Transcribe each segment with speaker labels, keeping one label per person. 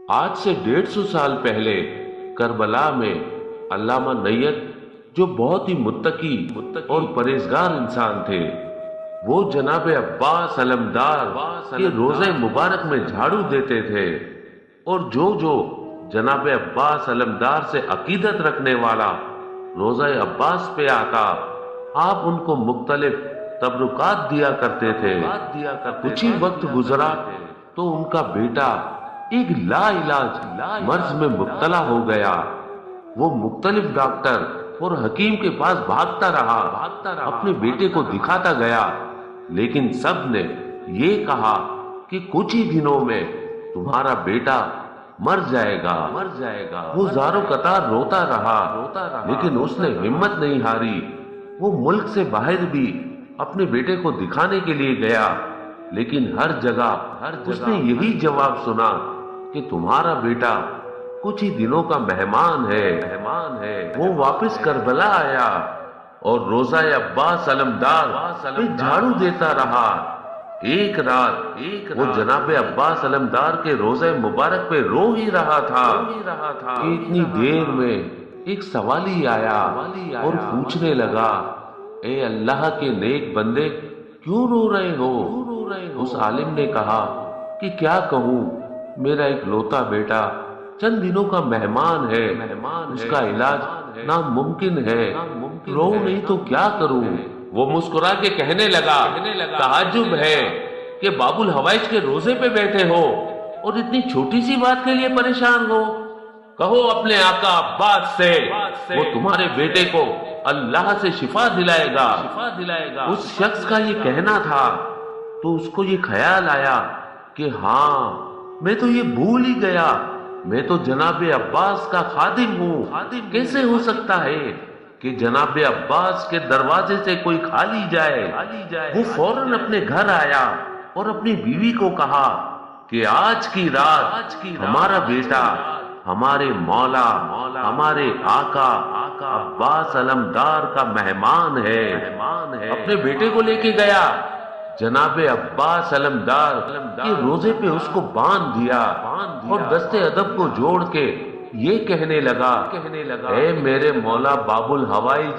Speaker 1: آج سے 150 سال پہلے کربلا میں علامہ نیت، جو بہت ہی متقی اور پرہیزگار انسان تھے، وہ جناب عباس علمدار کے روزے مبارک میں جھاڑو دیتے تھے، اور جو جناب عباس علمدار سے عقیدت رکھنے والا روزہ عباس پہ آتا، آپ ان کو مختلف تبرکات دیا کرتے تھے۔ کچھ ہی وقت گزرا تو ان کا بیٹا ایک لا علاج مرض میں مبتلا ہو گیا۔ وہ مختلف ڈاکٹر اور حکیم کے پاس بھاگتا رہا، اپنے بیٹے کو دکھاتا گیا، لیکن سب نے یہ کہا کہ کچھ ہی دنوں میں تمہارا بیٹا مر جائے گا۔ وہ زاروں قطار روتا رہا، لیکن اس نے ہمت نہیں ہاری۔ وہ ملک سے باہر بھی اپنے بیٹے کو دکھانے کے لیے گیا، لیکن ہر جگہ اس نے یہی جواب سنا کہ تمہارا بیٹا کچھ ہی دنوں کا مہمان ہے۔ وہ واپس کربلا آیا اور روزہ عباس علمدار پہ جھاڑو دیتا رہا۔ ایک رات وہ جناب عباس علمدار کے روزہ مبارک پہ رو ہی رہا تھا کہ اتنی دیر میں ایک سوالی آیا اور پوچھنے لگا، اے اللہ کے نیک بندے، کیوں رو رہے ہو؟ اس عالم نے کہا کہ کیا کہوں، میرا ایک لوتا بیٹا چند دنوں کا مہمان ہے، اس کا علاج ناممکن ہے، رو نہیں تو کیا کروں؟ وہ مسکرا کے کہنے لگا، تعجب ہے کہ باب الحوائج کے روزے پہ بیٹھے ہو اور اتنی چھوٹی سی بات کے لیے پریشان ہو۔ کہو اپنے آقا عباس سے وہ تمہارے بیٹے کو اللہ سے شفا دلائے گا۔ اس شخص کا یہ کہنا تھا تو اس کو یہ خیال آیا کہ ہاں، میں تو یہ بھول ہی گیا، میں تو جناب عباس کا خادم ہوں، کیسے ہو سکتا ہے کہ جناب عباس کے دروازے سے کوئی خالی جائے؟ وہ فوراً اپنے گھر آیا اور اپنی بیوی کو کہا کہ آج کی رات ہمارا بیٹا ہمارے مولا، ہمارے آقا عباس علمدار کا مہمان ہے۔ اپنے بیٹے کو لے کے گیا، جناب عباس علمدار کے روزے پہ اس کو باندھ دیا اور دست ادب کو جوڑ کے یہ کہنے لگا، اے میرے مولا باب الحوائج،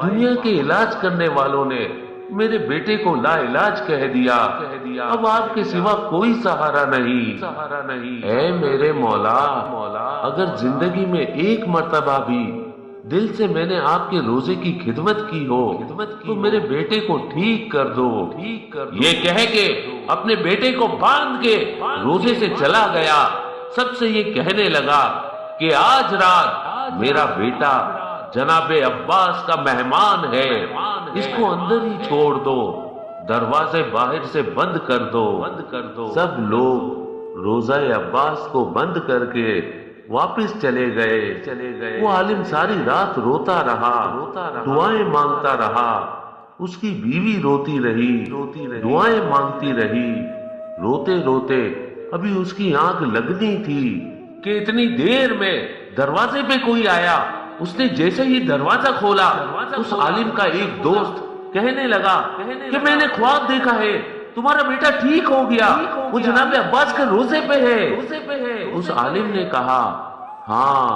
Speaker 1: دنیا کے علاج کرنے والوں نے میرے بیٹے کو لا علاج کہہ دیا، اب آپ کے سوا کوئی سہارا نہیں۔ اے میرے مولا، اگر زندگی میں ایک مرتبہ بھی دل سے میں نے آپ کے روزے کی خدمت کی ہو تو میرے بیٹے کو ٹھیک کر دو۔ یہ کہہ کے اپنے بیٹے کو باندھ کے روزے سے چلا گیا، سب سے یہ کہنے لگا کہ آج رات میرا بیٹا جناب عباس کا مہمان ہے، اس کو اندر ہی چھوڑ دو، دروازے باہر سے بند کر دو۔ سب لوگ روزہ عباس کو بند کر کے واپس چلے گئے۔ وہ عالم ساری رات روتا رہا، دعائیں مانگتا رہا، اس کی بیوی روتی رہی، دعائیں مانگتی رہی۔ روتے روتے ابھی اس کی آنکھ لگنی تھی کہ اتنی دیر میں دروازے پہ کوئی آیا۔ اس نے جیسے ہی دروازہ کھولا، اس عالم کا ایک دوست کہنے لگا کہ میں نے خواب دیکھا ہے، تمہارا بیٹا ٹھیک ہو گیا، وہ جناب عباس کے روزے پہ ہے۔ اس عالم نے کہا، ہاں،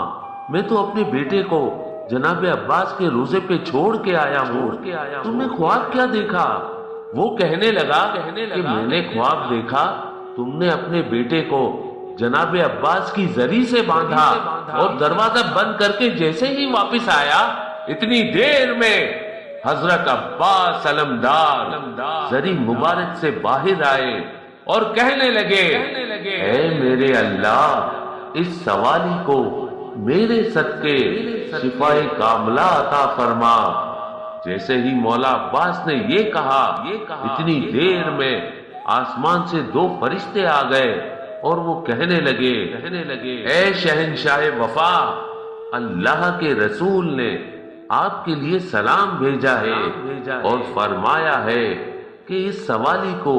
Speaker 1: میں تو اپنے بیٹے کو جناب عباس کے روزے پہ چھوڑ کے آیا ہوں، تم نے خواب کیا دیکھا؟ وہ کہنے لگا کہ میں نے خواب دیکھا تم نے اپنے بیٹے کو جناب عباس کی زری سے باندھا اور دروازہ بند کر کے جیسے ہی واپس آیا، اتنی دیر میں حضرت عباس علمدار زری مبارک سے باہر آئے اور کہنے لگے، اے میرے اللہ، اس سوالی کو میرے صدقے شفائے کاملہ عطا فرما۔ جیسے ہی مولا عباس نے یہ کہا، اتنی دیر میں آسمان سے 2 فرشتے آ گئے اور وہ کہنے لگے، اے شہنشاہ وفا، اللہ کے رسول نے آپ کے لیے سلام بھیجا ہے اور فرمایا ہے کہ اس سوالی کو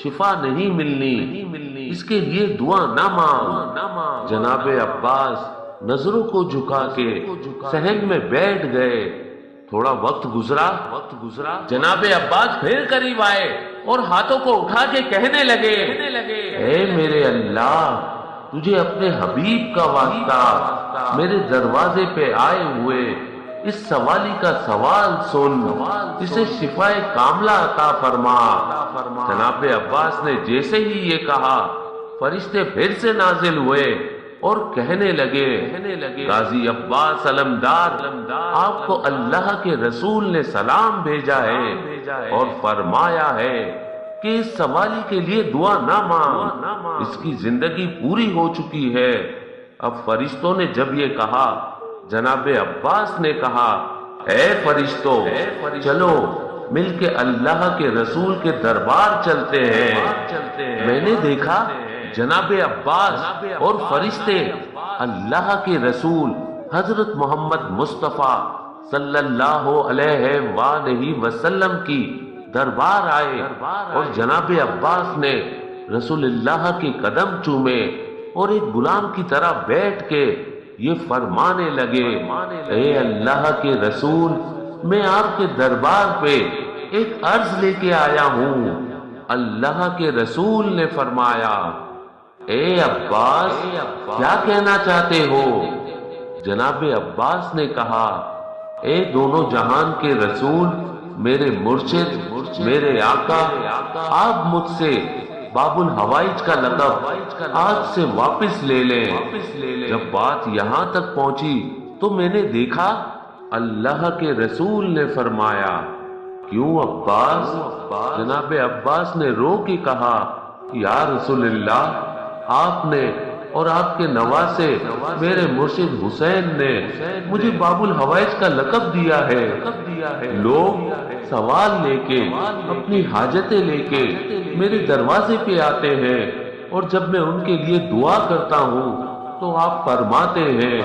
Speaker 1: شفا نہیں ملنی، اس کے لیے دعا نہ مانگ۔ جناب عباس نظروں کو جھکا کے صحن میں بیٹھ گئے۔ تھوڑا وقت گزرا، جناب عباس پھر قریب آئے اور ہاتھوں کو اٹھا کے کہنے لگے، اے میرے اللہ، تجھے اپنے حبیب کا واسطہ میرے دروازے پہ آئے ہوئے اس سوالی کا سوال سن، اسے شفائے کاملہ عطا فرما۔ جناب عباس نے جیسے ہی یہ کہا، فرشتے پھر سے نازل ہوئے اور کہنے لگے، غازی عباس علمدار، آپ کو اللہ کے رسول نے سلام بھیجا ہے اور فرمایا ہے کہ اس سوالی کے لیے دعا نہ مانگ، اس کی زندگی پوری ہو چکی ہے۔ اب فرشتوں نے جب یہ کہا، جناب عباس نے کہا، اے فرشتوں، چلو مل کے اللہ کے رسول کے دربار چلتے ہیں۔ میں نے دیکھا جناب عباس اور فرشتے اللہ کے رسول حضرت محمد مصطفیٰ صلی اللہ علیہ وآلہ وسلم کی دربار آئے اور جناب عباس نے رسول اللہ کے قدم چومے اور ایک غلام کی طرح بیٹھ کے یہ فرمانے لگے، اے اللہ کے رسول، میں آپ کے دربار پہ ایک عرض لے کے آیا ہوں۔ اللہ کے رسول نے فرمایا، اے عباس، کیا کہنا چاہتے ہو؟ جناب عباس نے کہا، اے دونوں جہان کے رسول، میرے مرشد، میرے آقا، آپ مجھ سے باب الحوائج کا لقب آج سے واپس لے لیں۔ جب بات یہاں تک پہنچی تو میں نے دیکھا اللہ کے رسول نے فرمایا، کیوں عباس؟ جناب عباس نے رو کے کہا، یا رسول اللہ، آپ نے اور آپ کے نواسے میرے مرشد حسین نے مجھے باب الحوائج کا لقب دیا ہے۔ لوگ سوال لے کے، اپنی حاجتیں لے کے میرے دروازے پہ آتے ہیں اور جب میں ان کے لیے دعا کرتا ہوں تو آپ فرماتے ہیں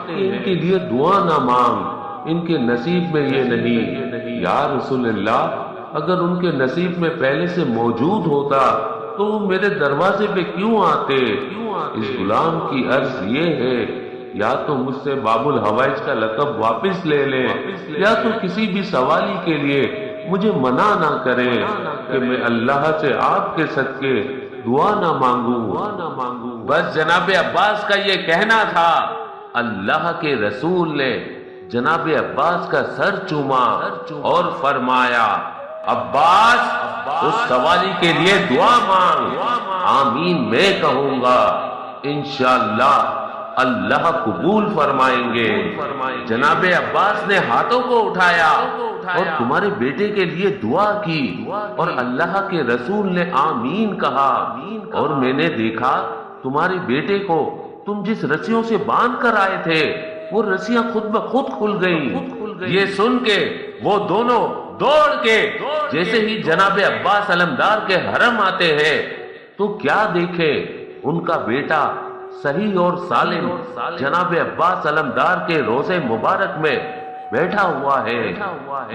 Speaker 1: کہ ان کے لیے دعا نہ مانگ، ان کے نصیب میں یہ نہیں۔ یا رسول اللہ، اگر ان کے نصیب میں پہلے سے موجود ہوتا تو وہ میرے دروازے پہ کیوں آتے؟ اس غلام کی عرض یہ ہے، یا تو مجھ سے باب الحوائج کا لقب واپس لے لیں، یا تو کسی بھی سوالی کے لیے مجھے منع نہ کریں کہ میں اللہ سے آپ کے صدقے دعا نہ مانگوں۔ بس جناب عباس کا یہ کہنا تھا۔ اللہ کے رسول نے جناب عباس کا سر چوما اور فرمایا، عباس، اس سوالی کے لیے دعا مانگ، آمین میں کہوں گا، انشاءاللہ اللہ قبول فرمائیں گے۔ جناب عباس نے ہاتھوں کو اٹھایا اور تمہارے بیٹے کے لیے دعا کی اور اللہ کے رسول نے آمین کہا، اور میں نے دیکھا تمہارے بیٹے کو تم جس رسیوں سے باندھ کر آئے تھے وہ رسیاں خود بخود کھل گئیں۔ یہ سن کے وہ دونوں دوڑ کے جیسے ہی جناب عباس علمدار کے حرم آتے ہیں تو کیا دیکھے، ان کا بیٹا صحیح اور سالم جناب عباس علمدار کے روضے مبارک میں بیٹھا ہوا ہے۔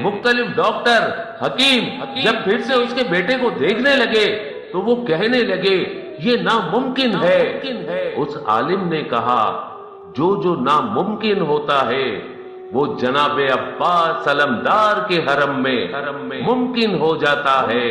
Speaker 1: مختلف ڈاکٹر، حکیم جب پھر سے اس کے بیٹے کو دیکھنے لگے تو وہ کہنے لگے، یہ ناممکن ہے۔ اس عالم نے کہا، جو ناممکن ہوتا ہے وہ جناب عباس علمدار کے حرم میں ممکن ہو جاتا ہے۔